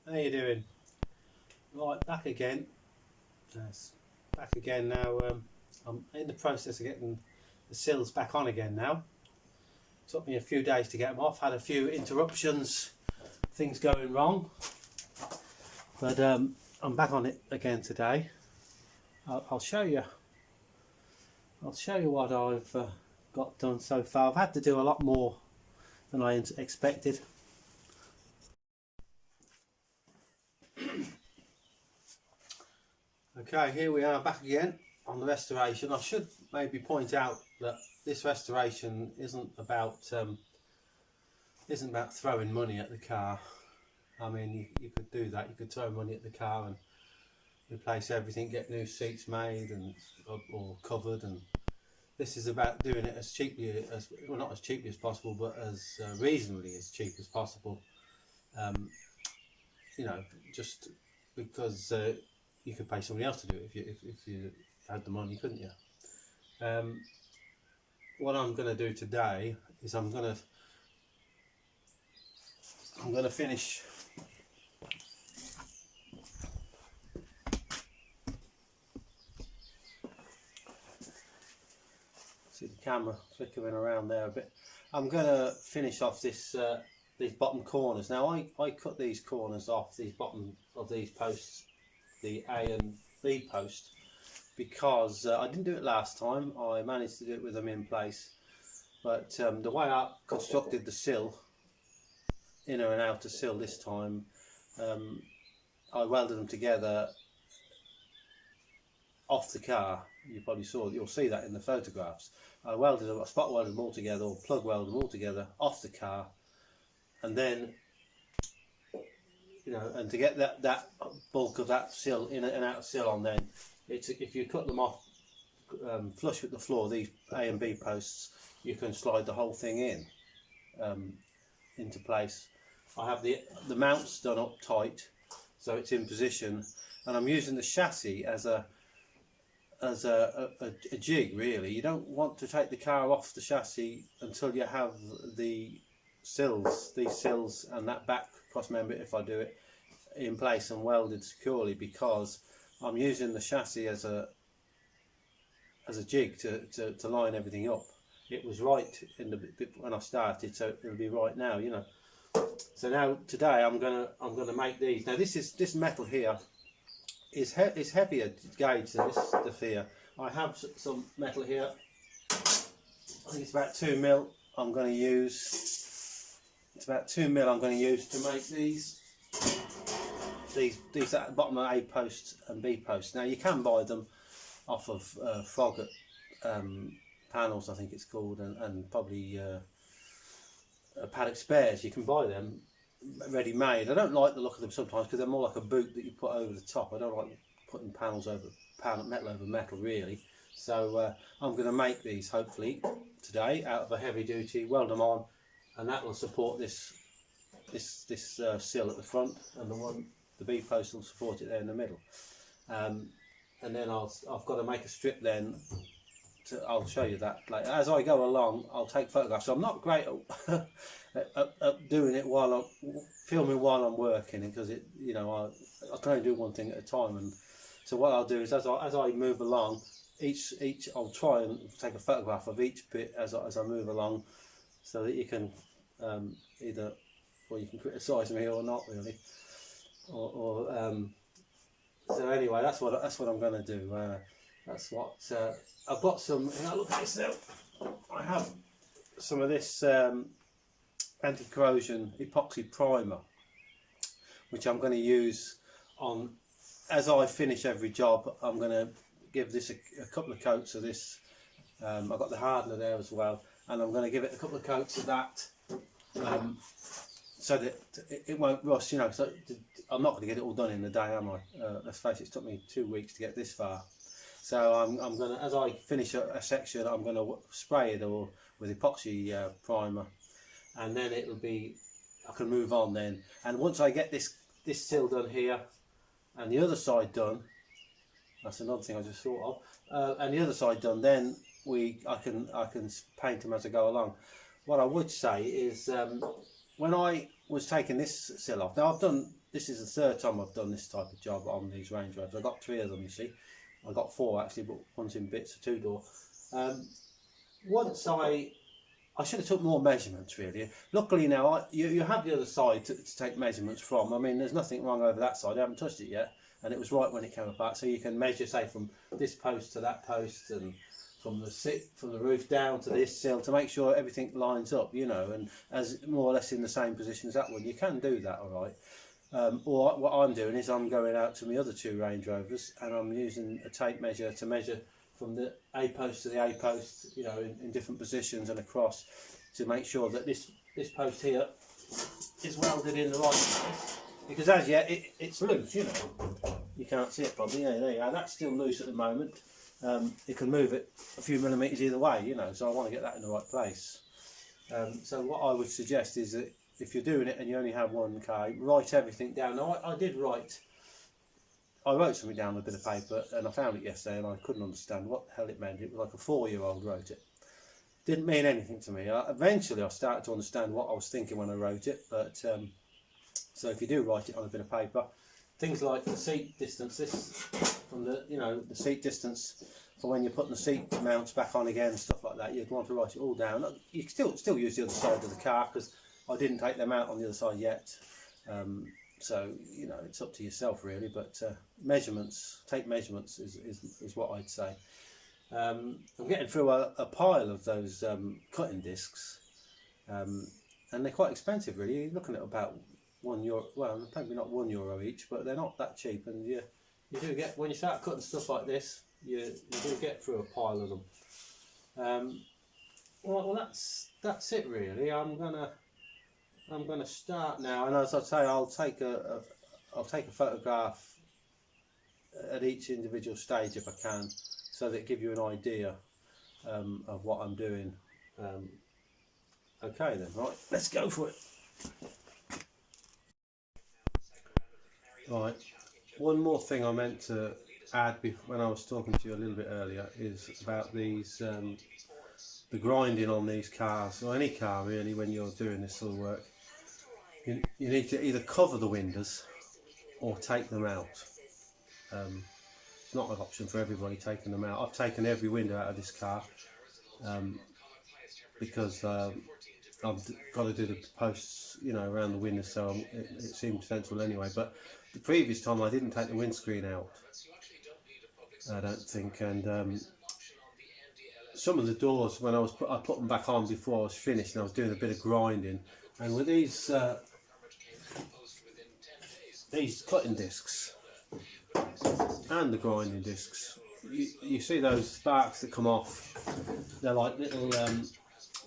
How you doing? Right, back again. Yes, back again now. I'm in the process of getting the sills back on again now. Took me a few days to get them off. Had a few interruptions, things going wrong, but I'm back on it again today. I'll show you. I'll show you what I've got done so far. I've had to do a lot more than I expected. Okay, here we are back again on the restoration. I should maybe point out that this restoration isn't about throwing money at the car. I mean, you could do that. You could throw money at the car and replace everything, get new seats made and or covered. And this is about doing it as cheaply as, well, not as cheaply as possible, but as reasonably as cheap as possible. You know, just because you could pay somebody else to do it if you had the money, couldn't you? What I'm going to do today is I'm going to finish see the camera flickering around there a bit. I'm going to finish off this these bottom corners. Now I cut these corners off, these bottom of these posts, the A and B post, because I didn't do it last time. I managed to do it with them in place, but the way I constructed the sill, inner and outer sill this time, I welded them together off the car. You'll see that in the photographs. I spot welded them all together, or plug welded them all together off the car, and then, you know, and to get that bulk of that sill, in and out sill on, then if you cut them off flush with the floor, these A and B posts, you can slide the whole thing in into place. I have the mounts done up tight, so it's in position, and I'm using the chassis as a jig. Really, you don't want to take the car off the chassis until you have these sills and that back cross member, if I do it, in place and welded securely, because I'm using the chassis as a jig to line everything up. It was right when I started, so it'll be right now, you know. So now today I'm gonna make these. Now this metal here is heavier gauge than this stuff here. I have some metal here. I think it's about 2 mil. I'm going to use. It's about 2 mil. I'm going to use to make these at the bottom of A posts and B posts. Now you can buy them off of Frogger panels, I think it's called, and probably paddock spares. You can buy them ready made. I don't like the look of them sometimes because they're more like a boot that you put over the top. I don't like putting panels over metal over metal, really. So I'm going to make these hopefully today out of a heavy duty, weld them on, and that will support this sill at the front, and the B post will support it there in the middle. And then I've got to make a strip then. I'll show you that later. As I go along, I'll take photographs. So I'm not great at doing it while I'm filming while I'm working, because you know, I can only do one thing at a time. And so what I'll do is as I move along, I'll try and take a photograph of each bit as I move along, so that you can either, well, you can criticise me or not really, so anyway, that's what I'm going to do. That's what I've got some. Look at this now. I have some of this anti-corrosion epoxy primer, which I'm going to use on as I finish every job. I'm going to give this a couple of coats of this. I've got the hardener there as well, and I'm going to give it a couple of coats of that, so that it won't rust. You know, so I'm not going to get it all done in a day, am I? Let's face it, it took me 2 weeks to get this far. So I'm going to, as I finish a section, I'm going to spray it all with epoxy primer, and then it'll be, I can move on then. And once I get this sill done here, and the other side done, that's another thing I just thought of, and the other side done, then I can paint them as I go along. What I would say is when I was taking this sill off, now this is the third time I've done this type of job on these Range Rovers. I've got 3 of them, you see. I got 4 actually, but one's in bits, a 2-door. Once I should have took more measurements really. Luckily now you have the other side to take measurements from. I mean, there's nothing wrong over that side. I haven't touched it yet, and it was right when it came apart. So you can measure, say, from this post to that post, and from the roof down to this sill, to make sure everything lines up, you know, and as more or less in the same position as that one. You can do that, all right. Or what I'm doing is I'm going out to my other 2 Range Rovers, and I'm using a tape measure to measure from the A post to the A post, you know, in different positions and across, to make sure that this post here is welded in the right place. Because as yet it's loose, you know. You can't see it probably. Yeah, there you are. That's still loose at the moment. You can move it a few millimetres either way, you know. So I want to get that in the right place. So what I would suggest is that if you're doing it and you only have 1 car, write everything down. Now I wrote something down on a bit of paper, and I found it yesterday and I couldn't understand what the hell it meant. It was like a 4-year-old wrote it. Didn't mean anything to me. Eventually I started to understand what I was thinking when I wrote it, but so if you do write it on a bit of paper, things like the seat distance, this from the, you know, the seat distance for when you're putting the seat mounts back on again, stuff like that, you'd want to write it all down. You can still use the other side of the car, because I didn't take them out on the other side yet. So, you know, it's up to yourself really, but take measurements is what I'd say. I'm getting through a pile of those cutting discs, and they're quite expensive really. You're looking at about €1, well, maybe not €1 each, but they're not that cheap, and you do get, when you start cutting stuff like this, you do get through a pile of them. Well, that's it really. I'm gonna start now, and as I say, I'll take a photograph at each individual stage if I can, so that it gives you an idea of what I'm doing. Okay then, right, let's go for it. Right, one more thing I meant to add when I was talking to you a little bit earlier is about these the grinding on these cars, or any car really, when you're doing this sort of work. You need to either cover the windows or take them out. It's not an option for everybody taking them out. I've taken every window out of this car because I've got to do the posts, you know, around the windows, so it seemed sensible anyway. But the previous time I didn't take the windscreen out, I don't think, and some of the doors, when I put them back on before I was finished, and I was doing a bit of grinding, and with these cutting discs and the grinding discs, you see those sparks that come off. They're like little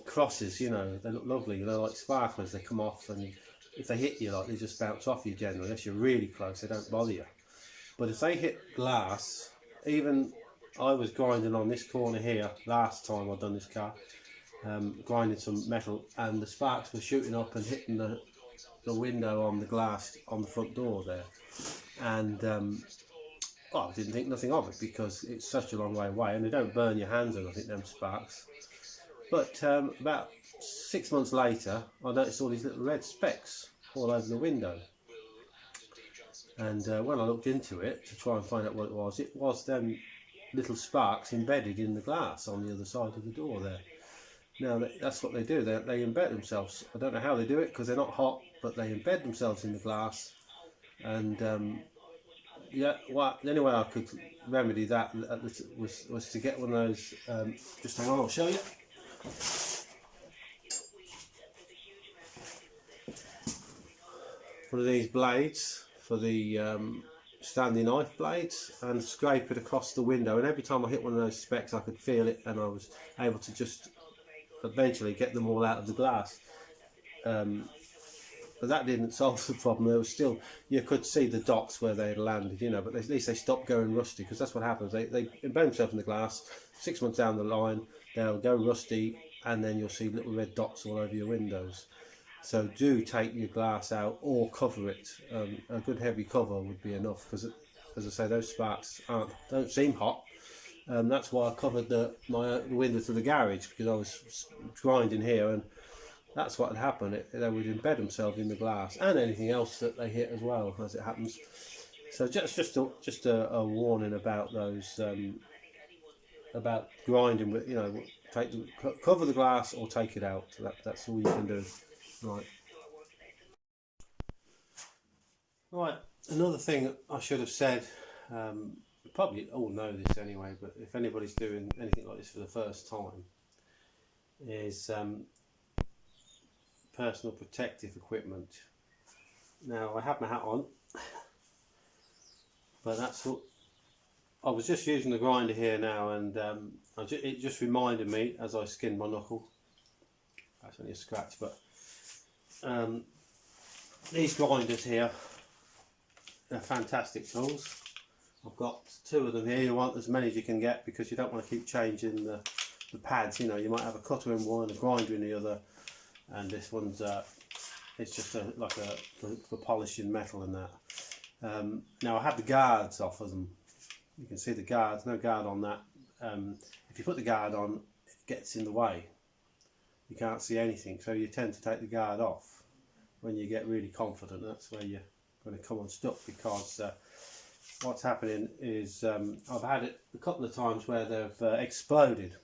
crosses, you know. They look lovely. They're like sparklers. They come off, and if they hit you, like, they just bounce off you generally. Unless you're really close, they don't bother you. But if they hit glass, even I was grinding on this corner here last time I'd done this car, grinding some metal, and the sparks were shooting up and hitting the window on the glass on the front door there, and well, I didn't think nothing of it because it's such a long way away, and they don't burn your hands or nothing, them sparks. But about 6 months later, I noticed all these little red specks all over the window, and when I looked into it to try and find out what it was them little sparks embedded in the glass on the other side of the door there. Now that's what they do. They embed themselves. I don't know how they do it because they're not hot, but they embed themselves in the glass. And yeah, well, the only way I could remedy that was to get one of those. Just hang on, I'll show you. One of these blades for the standing knife blades, and scrape it across the window. And every time I hit one of those specks, I could feel it, and I was able to just eventually get them all out of the glass. But that didn't solve the problem. There was still, you could see the dots where they had landed, you know, but at least they stopped going rusty, because that's what happens. They embed themselves in the glass. 6 months down the line, they'll go rusty, and then you'll see little red dots all over your windows. So do take your glass out or cover it. A good heavy cover would be enough, because, as I say, those sparks don't seem hot. That's why I covered the window to the garage, because I was grinding here, and that's what would happen. They would embed themselves in the glass and anything else that they hit as well, as it happens. So just a warning about those, about grinding with, cover the glass or take it out. That's all you can do. Right. Right. Another thing I should have said. You probably all know this anyway, but if anybody's doing anything like this for the first time, is personal protective equipment. Now I have my hat on, but that's what I was just using the grinder here now, and it just reminded me as I skinned my knuckle. That's only a scratch, but these grinders here are fantastic tools. I've got 2 of them here. You want as many as you can get because you don't want to keep changing the pads. You might have a cutter in one and a grinder in the other, and this one's it's just for polishing metal and that. Now I have the guards off of them. You can see the guards, no guard on that. If you put the guard on, it gets in the way. You can't see anything, so you tend to take the guard off when you get really confident. That's where you're going to come unstuck, because what's happening is I've had it a couple of times where they've exploded,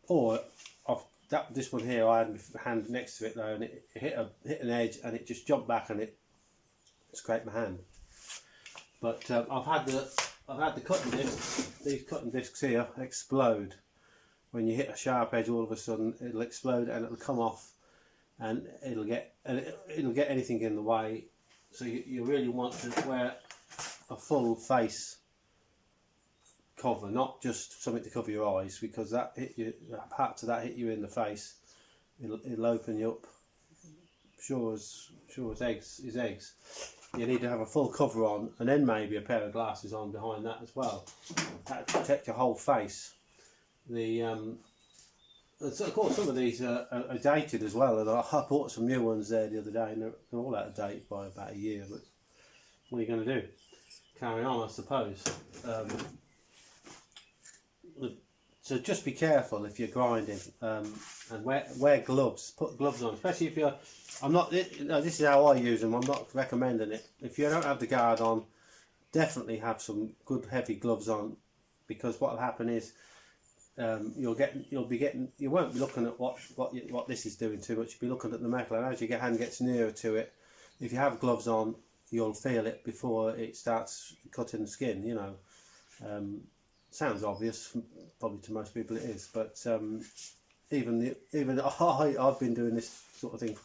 or this one here I had my hand next to it though, and it hit an edge and it just jumped back and it scraped my hand. But I've had the cutting discs. These cutting discs here explode when you hit a sharp edge. All of a sudden, it'll explode and it'll come off, and it'll get anything in the way. So you really want to wear a full face cover, not just something to cover your eyes, because that parts of that hit you in the face, it'll open you up. Sure as eggs is eggs. You need to have a full cover on, and then maybe a pair of glasses on behind that as well. That protect your whole face. Of course, some of these are dated as well, and I bought some new ones there the other day, and they're all out of date by about a year. But what are you going to do? Carry on, I suppose. So just be careful if you're grinding, and wear gloves. Put gloves on, especially if you're. This is how I use them. I'm not recommending it. If you don't have the guard on, definitely have some good heavy gloves on, because what will happen is you won't be looking at what this is doing too much. You'll be looking at the metal, and as your hand gets nearer to it, if you have gloves on, you'll feel it before it starts cutting the skin. Sounds obvious, probably to most people it is, but even I've been doing this sort of thing